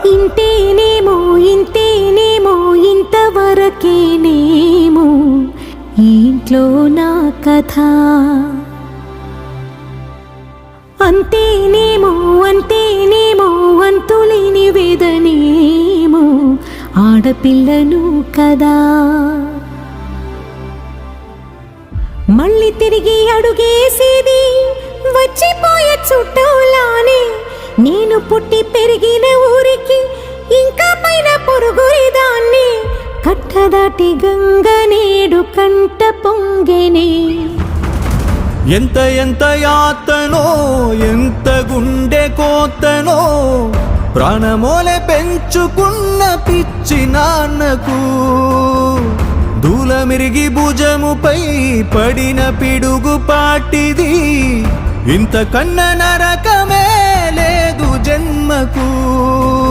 ఇంతేనేమో ఇంతేనేమో ఇంతవరకేనేమో ఈ ఇంట్లో నా కథ. అంతేనేమో అంతేనేమో అంతులేని వేదనేమో ఆడపిల్లను కదా. మళ్ళీ తిరిగి అడుగేసేది వచ్చిపోయే చుట్టూలానే. నేను పుట్టి పెరిగిన ఊరికి ఇంకా పైన పొరుగుదాన్ని. కట్టదాటి గంగ నేడు కంట పొంగెనే. ఎంత ఎంత యాతనో ఎంత గుండె కోతనో ప్రాణమోలే పెంచుకున్న పిచ్చి నాన్నకు. దూలమిరిగి భుజముపై పడిన పిడుగు పాటిది. ఇంతకన్నా నరకమే లేదు జన్మకు.